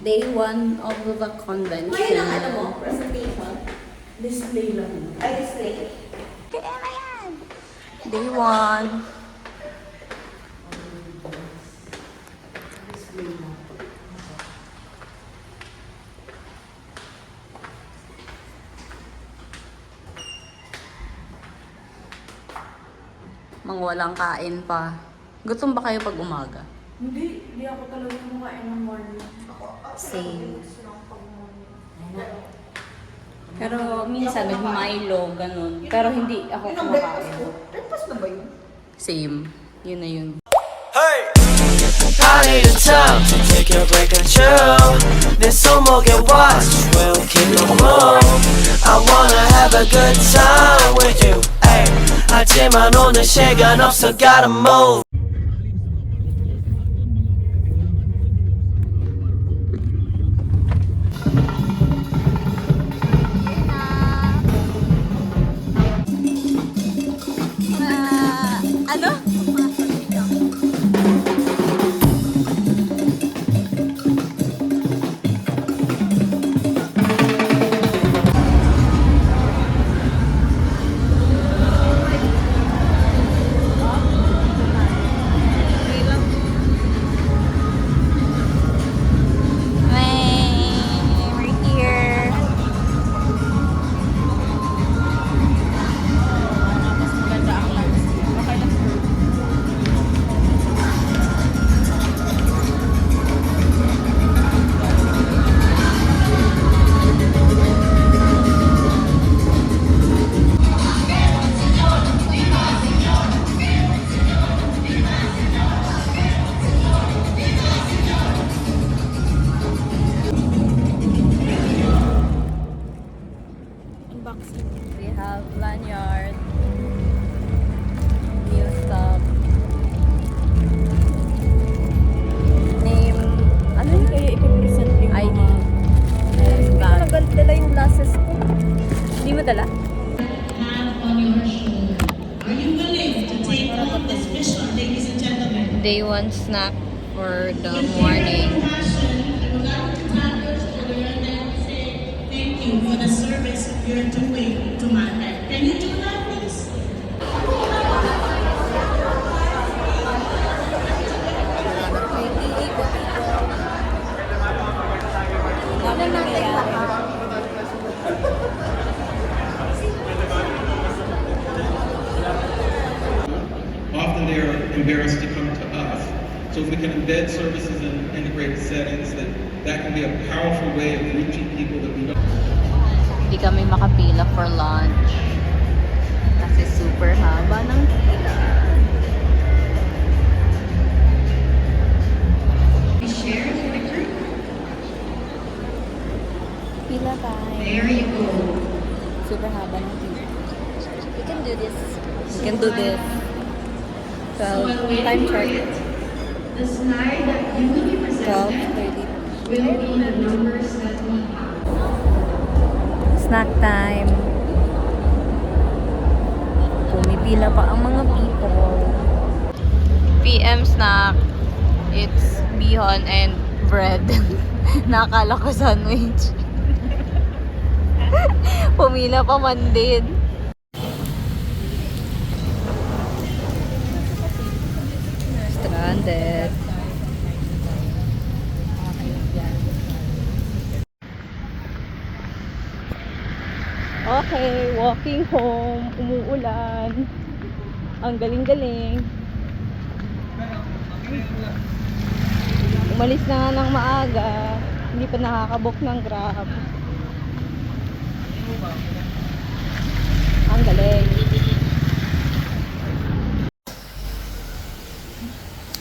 Day 1 of the convention. Ngayon ang ano mo, presentation. Display lang. Ay, display. Kaya na yan! Day 1. Mang walang kain pa. Gutom ba kayo pag umaga? Hindi ako talaga kumakain ng morning. Same. Pero minsan nag-Milo, ganun. Pero hindi ako kumakain. Breakfast na ba yun? Same. Yun na yun. Hey! I need a time to take a break and chill. There's some more get watch, we'll keep it warm. I wanna have a good time with you. Hey, 하지만 오늘 시간 없어, gotta move. Ano? We're here. We have lanyard, new stuff, name, ano yun? Kaya ipipresent yung ID. Hindi ko Bag. nagdala yung glasses ko. Hindi mo dala? Day 1 snack for the morning. Thank you for the service you're doing to my head. Can you do that, please? Ano natin lahat? Often they are embarrassed to come to us. So if we can embed services in integrated settings, that can be a powerful way of reaching people that we don't. Hindi kami makapila for lunch. Kasi super haba ng pila. Pila time. There you go. Super haba ng pila. We can do this. We can do this. So, time check. The slide that you will be presented 12:30. will be the numbers that we have. Snack time. Pumipila pa ang mga people. PM snack. It's bihon and bread. Nakakala ko sandwich. Pumila pa man din. Stranded. Okay, walking home, umuulan. Ang galing-galing. Umalis na nga ng maaga, hindi pa nakakabook ng Grab. Ang galing.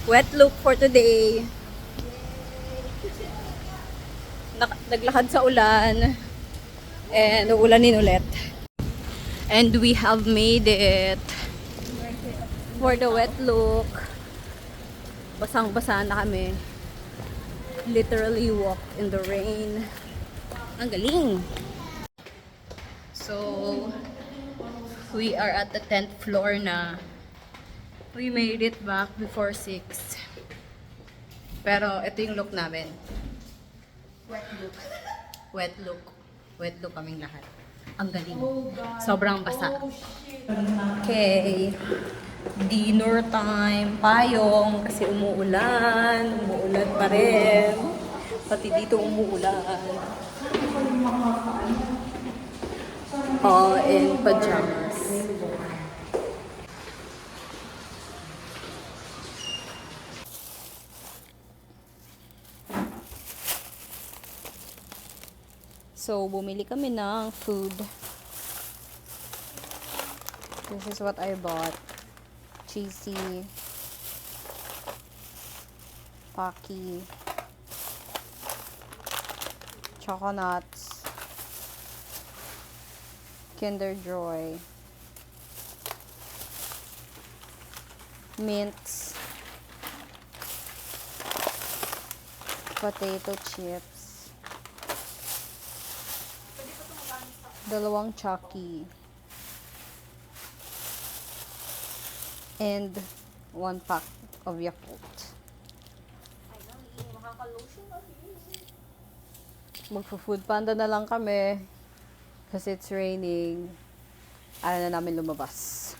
Wet look for today. Naglakad sa ulan. And uulanin ulit. And we have made it for the wet look. Basang-basa na kami. Literally walk in the rain. Ang galing! So, we are at the 10th floor na. We made it back before 6. Pero ito yung look namin. Wet look. Wet look kaming lahat. Ang galing. Sobrang basa. Okay. Dinner time. Payong. Kasi umuulan. Umuulan pa rin. Pati dito umuulan. All in pajamas. So, bumili kami ng food. This is what I bought. Cheesy. Pocky. Choconuts. Kinder Joy. Mints. Potato chips. Dalawang Chucky. And 1 pack of Yakult. Magpo-food panda na lang kami. Kasi it's raining. Ayaw na namin lumabas.